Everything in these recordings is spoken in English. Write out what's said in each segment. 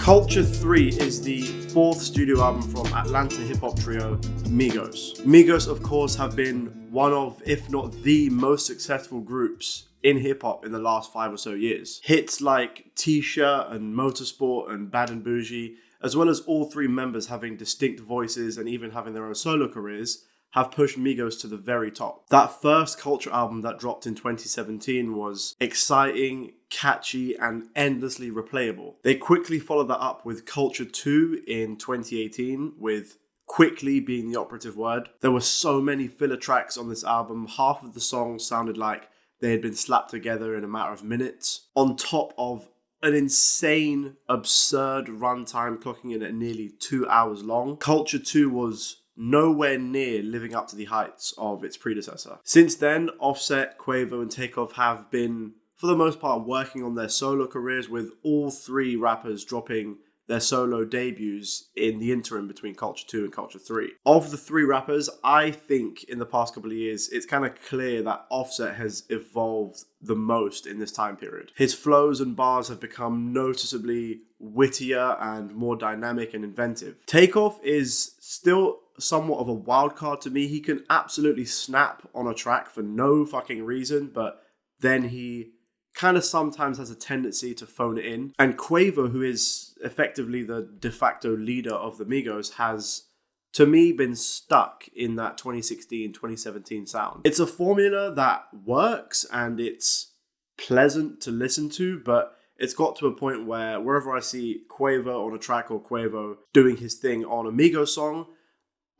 Culture 3 is the fourth studio album from Atlanta hip-hop trio Migos. Migos, of course, have been one of, if not the most successful groups in hip-hop in the last 5 or so years. Hits like T-Shirt and Motorsport and Bad and Bougie, as well as all three members having distinct voices and even having their own solo careers, have pushed Migos to the very top. That first Culture album that dropped in 2017 was exciting, catchy, and endlessly replayable. They quickly followed that up with Culture 2 in 2018, with quickly being the operative word. There were so many filler tracks on this album. Half of the songs sounded like they had been slapped together in a matter of minutes, on top of an insane, absurd runtime clocking in at nearly 2 hours long. Culture 2 was nowhere near living up to the heights of its predecessor. Since then, Offset, Quavo, and Takeoff have been, for the most part, working on their solo careers, with all three rappers dropping their solo debuts in the interim between Culture 2 and Culture 3. Of the three rappers, I think in the past couple of years, it's kind of clear that Offset has evolved the most in this time period. His flows and bars have become noticeably wittier and more dynamic and inventive. Takeoff is still somewhat of a wild card to me. He can absolutely snap on a track for no fucking reason, but then he kind of sometimes has a tendency to phone it in. And Quavo, who is effectively the de facto leader of the Migos, has, to me, been stuck in that 2016-2017 sound. It's a formula that works and it's pleasant to listen to, but it's got to a point where wherever I see Quavo on a track or Quavo doing his thing on a Migos song,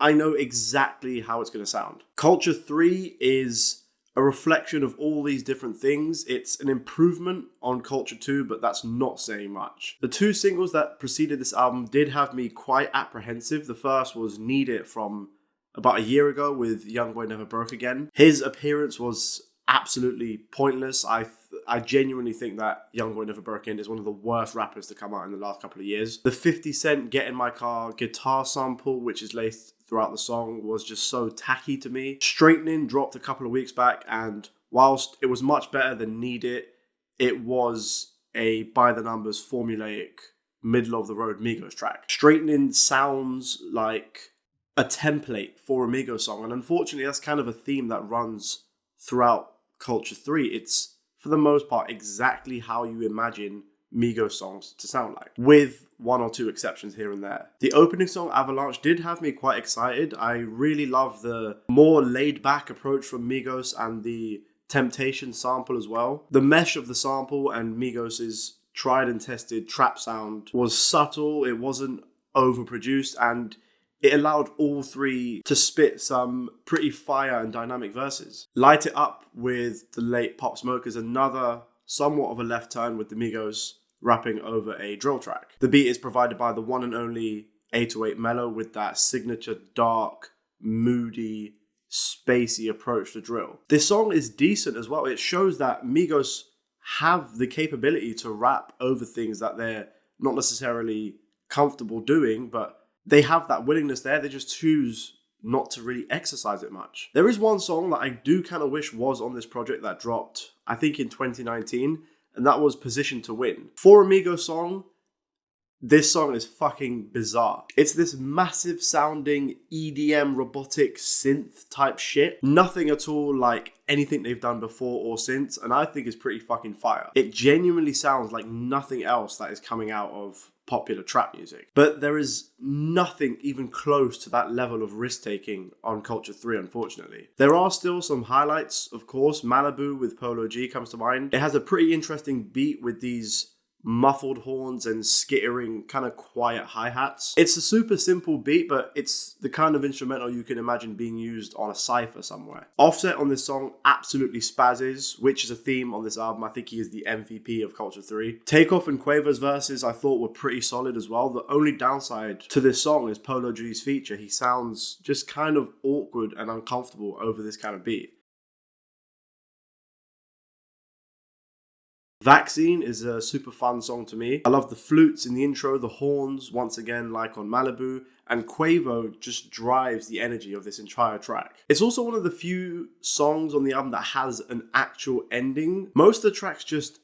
I know exactly how it's going to sound. Culture 3 is a reflection of all these different things. It's an improvement on Culture 2, but that's not saying much. The two singles that preceded this album did have me quite apprehensive. The first was Need It from about a year ago with Youngboy Never Broke Again. His appearance was absolutely pointless. I genuinely think that Youngboy Never Broke Again is one of the worst rappers to come out in the last couple of years. The 50 Cent Get In My Car guitar sample, which is laced throughout the song, was just so tacky to me. Straightening dropped a couple of weeks back, and whilst it was much better than Need It, it was a by-the-numbers formulaic middle-of-the-road Migos track. Straightening sounds like a template for a Migos song, and unfortunately that's kind of a theme that runs throughout Culture 3. It's, for the most part, exactly how you imagine Migos songs to sound like, with one or two exceptions here and there. The opening song, Avalanche, did have me quite excited. I really love the more laid-back approach from Migos and the Temptation sample as well. The mesh of the sample and Migos' tried and tested trap sound was subtle, it wasn't overproduced, and it allowed all three to spit some pretty fire and dynamic verses. Light It Up with the late Pop Smoke is another somewhat of a left turn, with the Migos rapping over a drill track. The beat is provided by the one and only 808 Mellow, with that signature dark, moody, spacey approach to drill. This song is decent as well. It shows that Migos have the capability to rap over things that they're not necessarily comfortable doing, but they have that willingness there. They just choose not to really exercise it much. There is one song that I do kind of wish was on this project that dropped, I think, in 2019, and that was Position to Win. For a Migos song, this song is fucking bizarre. It's this massive sounding EDM robotic synth type shit. Nothing at all like anything they've done before or since, and I think it's pretty fucking fire. It genuinely sounds like nothing else that is coming out of popular trap music. But there is nothing even close to that level of risk-taking on Culture 3, unfortunately. There are still some highlights, of course. Malibu with Polo G comes to mind. It has a pretty interesting beat with these muffled horns and skittering kind of quiet hi-hats. It's a super simple beat, but it's the kind of instrumental you can imagine being used on a cypher somewhere. Offset on this song absolutely spazzes, which is a theme on this album. I think he is the MVP of Culture 3. Takeoff and Quavo's verses I thought were pretty solid as well. The only downside to this song is Polo G's feature. He sounds just kind of awkward and uncomfortable over this kind of beat. Vaccine is a super fun song to me. I love the flutes in the intro, the horns, once again, like on Malibu, and Quavo just drives the energy of this entire track. It's also one of the few songs on the album that has an actual ending. Most of the tracks just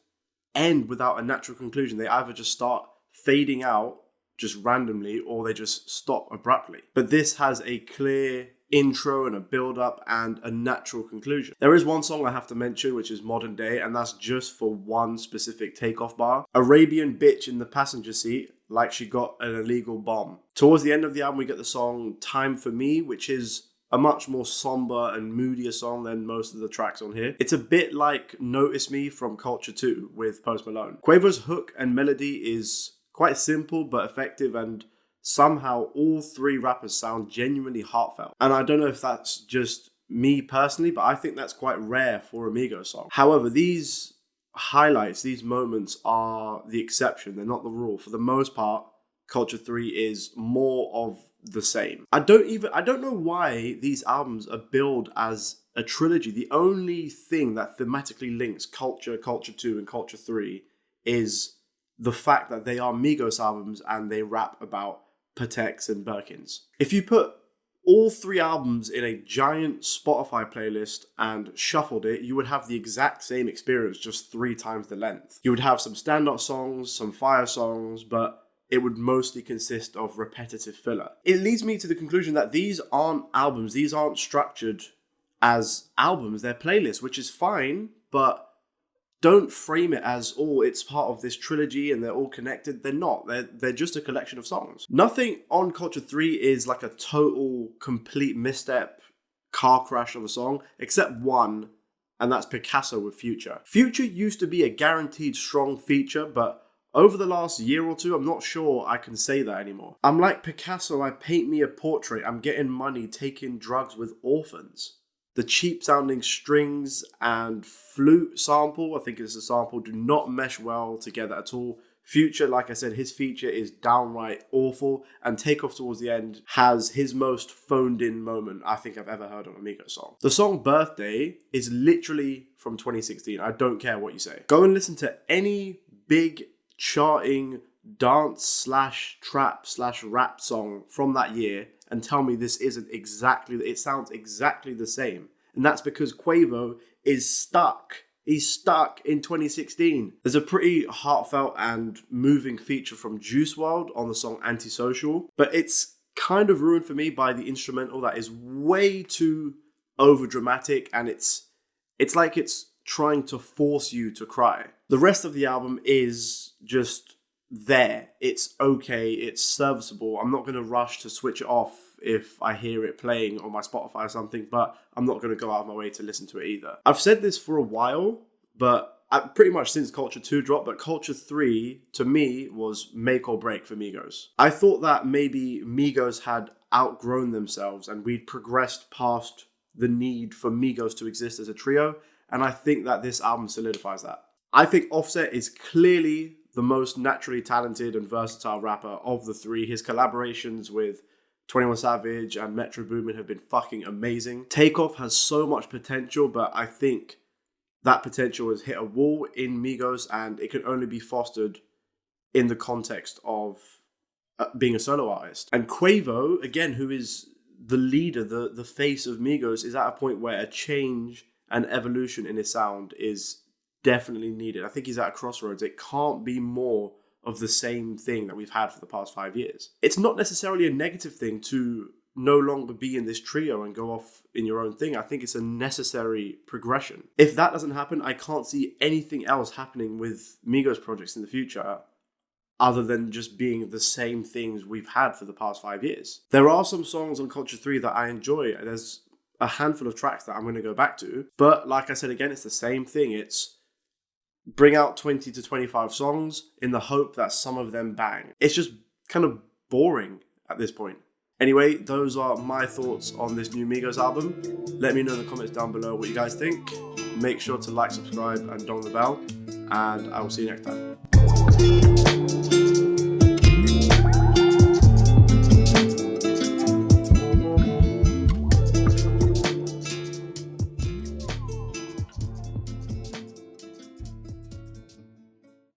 end without a natural conclusion. They either just start fading out just randomly, or they just stop abruptly. But this has a clear intro and a build-up and a natural conclusion. There is one song I have to mention, which is Modern Day, and that's just for one specific takeoff bar. Arabian bitch in the passenger seat, like she got an illegal bomb. Towards the end of the album, we get the song Time For Me, which is a much more somber and moodier song than most of the tracks on here. It's a bit like Notice Me from Culture 2 with Post Malone. Quavo's hook and melody is quite simple but effective, and somehow all three rappers sound genuinely heartfelt. And I don't know if that's just me personally, but I think that's quite rare for a Migos song. However, these highlights, these moments are the exception. They're not the rule. For the most part, Culture 3 is more of the same. I don't know why these albums are billed as a trilogy. The only thing that thematically links Culture, Culture 2, and Culture 3 is the fact that they are Migos albums and they rap about Pateks and Birkins. If you put all three albums in a giant Spotify playlist and shuffled it, you would have the exact same experience, just 3 times the length. You would have some stand-up songs, some fire songs, but it would mostly consist of repetitive filler. It leads me to the conclusion that these aren't albums, these aren't structured as albums, they're playlists, which is fine, but don't frame it as, oh, it's part of this trilogy and they're all connected. They're not. They're just a collection of songs. Nothing on Culture 3 is like a total, complete misstep, car crash of a song, except one, and that's Picasso with Future. Future used to be a guaranteed strong feature, but over the last year or two, I'm not sure I can say that anymore. I'm like Picasso, I paint me a portrait, I'm getting money, taking drugs with orphans. The cheap sounding strings and flute sample, I think it's a sample, do not mesh well together at all. Future, like I said, his feature is downright awful, and Takeoff towards the end has his most phoned in moment I think I've ever heard on a Migos song. The song Birthday is literally from 2016. I don't care what you say. Go and listen to any big charting dance / trap / rap song from that year and tell me this isn't exactly, it sounds exactly the same. And that's because Quavo is stuck. He's stuck in 2016. There's a pretty heartfelt and moving feature from Juice WRLD on the song Antisocial, but it's kind of ruined for me by the instrumental that is way too over dramatic, and it's like it's trying to force you to cry. The rest of the album is just there. It's okay, it's serviceable. I'm not going to rush to switch it off if I hear it playing on my Spotify or something, but I'm not going to go out of my way to listen to it either. I've said this for a while, but pretty much since Culture 2 dropped, but Culture 3 to me was make or break for Migos. I thought that maybe Migos had outgrown themselves and we'd progressed past the need for Migos to exist as a trio, and I think that this album solidifies that. I think Offset is clearly the most naturally talented and versatile rapper of the three. His collaborations with 21 Savage and Metro Boomin have been fucking amazing. Takeoff has so much potential, but I think that potential has hit a wall in Migos, and it can only be fostered in the context of being a solo artist. And Quavo, again, who is the leader, the face of Migos, is at a point where a change and evolution in his sound is definitely needed. I think he's at a crossroads. It can't be more of the same thing that we've had for the past 5 years. It's not necessarily a negative thing to no longer be in this trio and go off in your own thing. I think it's a necessary progression. If that doesn't happen, I can't see anything else happening with Migos projects in the future other than just being the same things we've had for the past 5 years. There are some songs on Culture 3 that I enjoy. There's a handful of tracks that I'm going to go back to, but like I said again, it's the same thing. It's bring out 20 to 25 songs in the hope that some of them bang. It's just kind of boring at this point. Anyway, those are my thoughts on this new Migos album. Let me know in the comments down below what you guys think. Make sure to like, subscribe, and dong the bell. And I will see you next time.